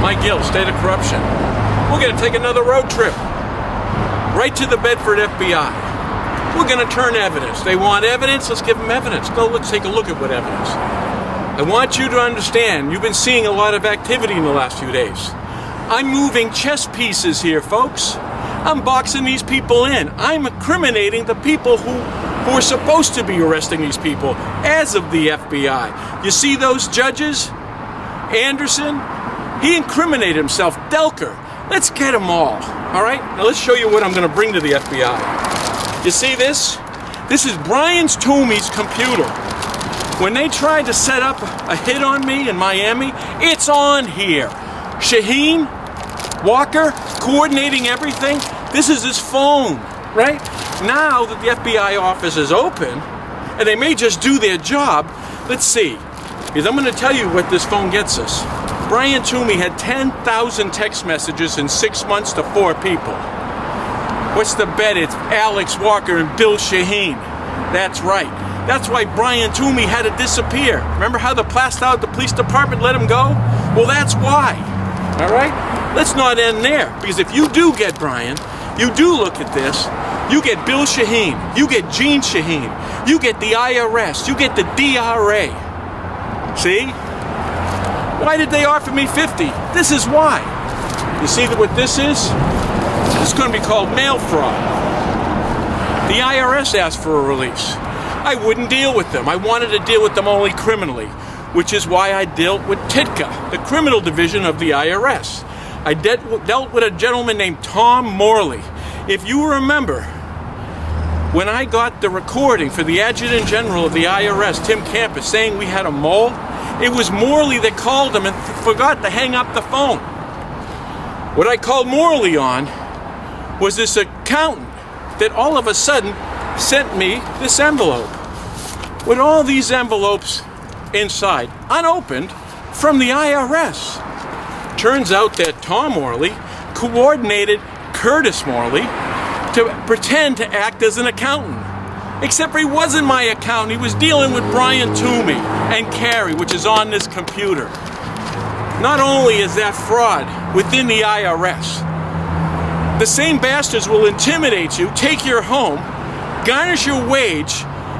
Mike Gill, State of Corruption. We're going to take another road trip right to the Bedford FBI. We're going to turn evidence. They want evidence, let's give them evidence. No, let's take a look at what evidence. I want you to understand, you've been seeing a lot of activity in the last few days. I'm moving chess pieces here, folks. I'm boxing these people in. I'm incriminating the people who are supposed to be arresting these people as of the FBI. You see those judges? Anderson, he incriminated himself. Delker, let's get them all right? Now let's show you what I'm going to bring to the FBI. You see this? This is Brian's Toomey's computer. When they tried to set up a hit on me in Miami, it's on here. Shaheen, Walker, coordinating everything. This is his phone, right? Now that the FBI office is open, and they may just do their job, let's see. Because I'm going to tell you what this phone gets us. Brian Toomey had 10,000 text messages in 6 months to 4 people. What's the bet? It's Alex Walker and Bill Shaheen. That's right. That's why Brian Toomey had to disappear. Remember how the police department let him go? Well, that's why. All right? Let's not end there. Because if you do get Brian, you do look at this, you get Bill Shaheen, you get Gene Shaheen, you get the IRS, you get the DRA. See? Why did they offer me 50? This is why. You see what this is? It's going to be called mail fraud. The IRS asked for a release. I wouldn't deal with them. I wanted to deal with them only criminally, which is why I dealt with TITCA, the criminal division of the IRS. I dealt with a gentleman named Tom Morley. If you remember, when I got the recording for the Adjutant General of the IRS, Tim Campus, saying we had a mole, it was Morley that called him and forgot to hang up the phone. What I called Morley on was this accountant that all of a sudden sent me this envelope with all these envelopes inside, unopened, from the IRS. Turns out that Tom Morley coordinated Curtis Morley to pretend to act as an accountant. Except for he wasn't my accountant. He was dealing with Brian Toomey and Carrie, which is on this computer. Not only is that fraud within the IRS, the same bastards will intimidate you, take your home, garnish your wage,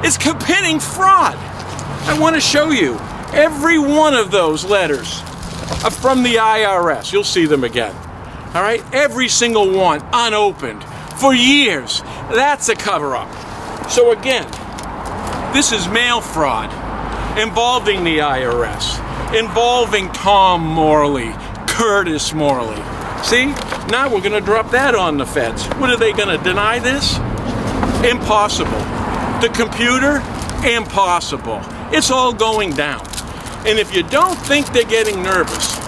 is committing fraud. I want to show you every one of those letters from the IRS. You'll see them again. All right? Every single one unopened for years. That's a cover-up. So again, this is mail fraud involving the IRS, involving Tom Morley, Curtis Morley. See? Now we're going to drop that on the feds. What are they going to deny this? Impossible. The computer? Impossible. It's all going down. And if you don't think they're getting nervous,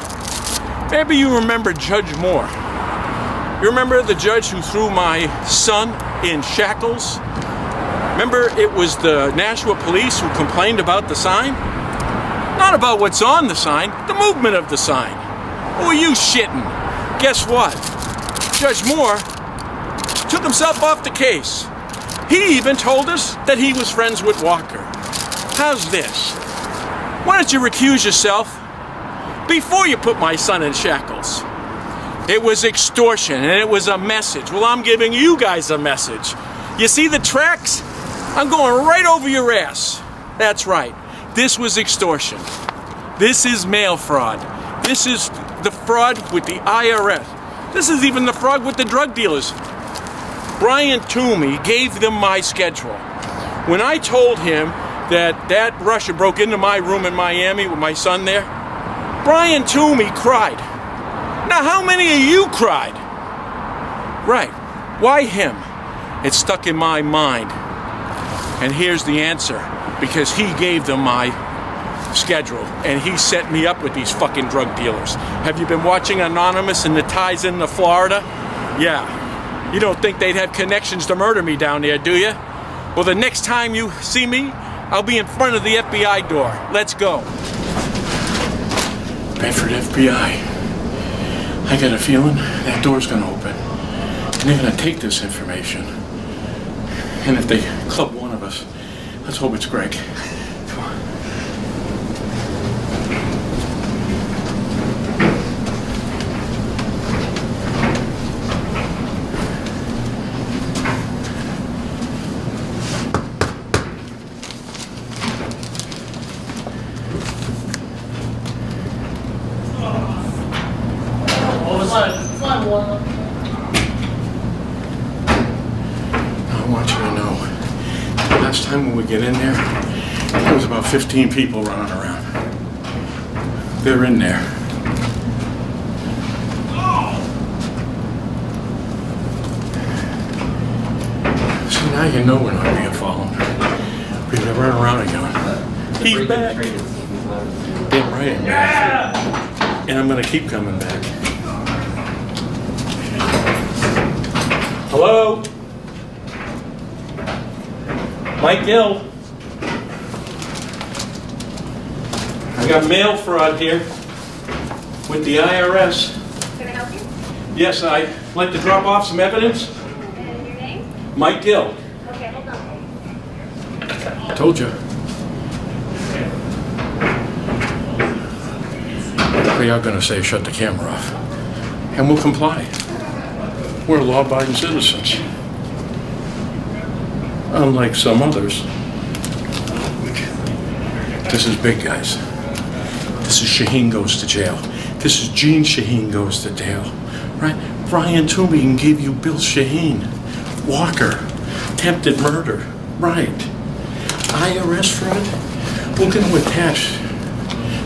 maybe you remember Judge Moore. You remember the judge who threw my son in shackles? Remember it was the Nashua police who complained about the sign? Not about what's on the sign, the movement of the sign. Who are you shitting? Guess what? Judge Moore took himself off the case. He even told us that he was friends with Walker. How's this? Why don't you recuse yourself before you put my son in shackles? It was extortion and it was a message. Well, I'm giving you guys a message. You see the tracks? I'm going right over your ass. That's right. This was extortion. This is mail fraud. This is the fraud with the IRS. This is even the fraud with the drug dealers. Brian Toomey gave them my schedule. When I told him that Russia broke into my room in Miami with my son there, Brian Toomey cried. Now, how many of you cried? Right. Why him? It stuck in my mind. And here's the answer. Because he gave them my schedule. And he set me up with these fucking drug dealers. Have you been watching Anonymous and the ties into Florida? Yeah. You don't think they'd have connections to murder me down there, do you? Well, the next time you see me, I'll be in front of the FBI door. Let's go. Bedford FBI. I got a feeling that door's gonna open. And they're gonna take this information. And if they club one of us, let's hope it's Greg. Come on. I want you to know, last time when we get in there, there was about 15 people running around. They're in there. So now you know we're not being followed. We're gonna run around again. He's back. Damn right I'm back. And I'm gonna keep coming back. Hello? Mike Gill. I got mail fraud here with the IRS. Can I help you? Yes, I'd like to drop off some evidence. And your name? Mike Gill. Okay, hold on. Told you. We are going to say shut the camera off. And we'll comply. We're law-abiding citizens. Unlike some others. This is big, guys. This is Shaheen goes to jail. This is Gene Shaheen goes to jail. Right? Brian Toomey gave you Bill Shaheen. Walker. Attempted murder. Right. IRS fraud. We're going to attach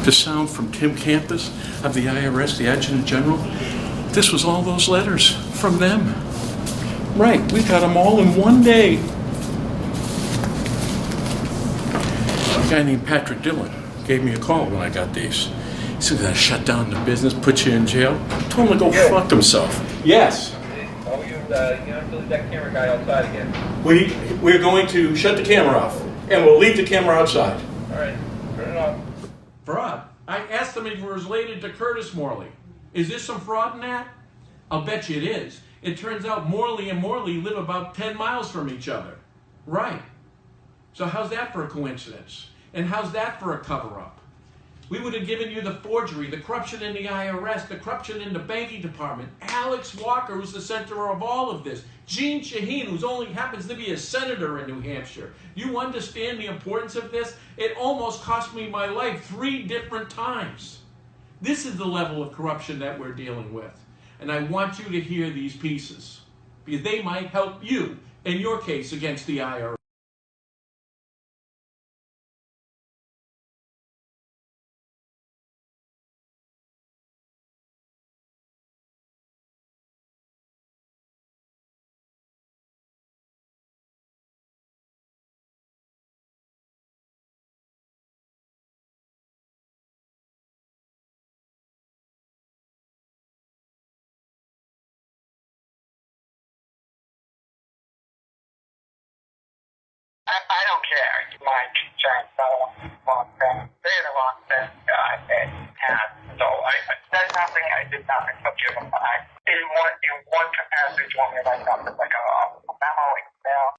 the sound from Tim Campus of the IRS, the Adjutant General. This was all those letters from them. Right, we got them all in one day. A guy named Patrick Dillon gave me a call when I got these. He said, "Gonna shut down the business, put you in jail." I told him to go fuck himself. Yes. Oh, you have to leave that camera guy outside again. We're going to shut the camera off, and we'll leave the camera outside. All right, turn it off. Fraud. I asked him if he was related to Curtis Morley. Is there some fraud in that? I'll bet you it is. It turns out Morley and Morley live about 10 miles from each other. Right. So how's that for a coincidence? And how's that for a cover-up? We would have given you the forgery, the corruption in the IRS, the corruption in the banking department. Alex Walker, who's the center of all of this. Gene Shaheen, who only happens to be a senator in New Hampshire. You understand the importance of this? It almost cost me my life 3 different times. This is the level of corruption that we're dealing with. And I want you to hear these pieces, because they might help you in your case against the IRS. I don't care. My concerns are the wrong thing. They're the wrong thing it has. So I said nothing. I did nothing but give them back. In one capacity, told me about something like a memo, email.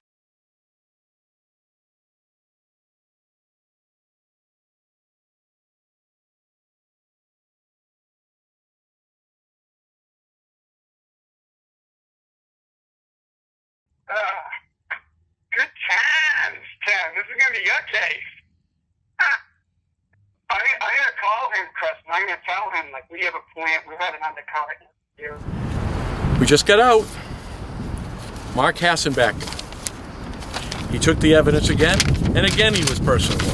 Good times, Tim. This is gonna be your case. I gotta call him, Chris, and I'm gonna tell him like we have a plan. We have an undercover interview. We just got out. Mark Hassenbeck. He took the evidence again, and again he was personable.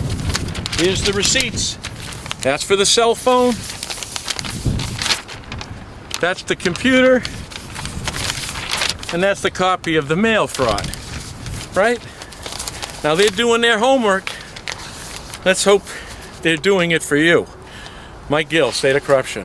Here's the receipts. That's for the cell phone. That's the computer. And that's the copy of the mail fraud. Right? Now they're doing their homework. Let's hope they're doing it for you. Mike Gill, State of Corruption.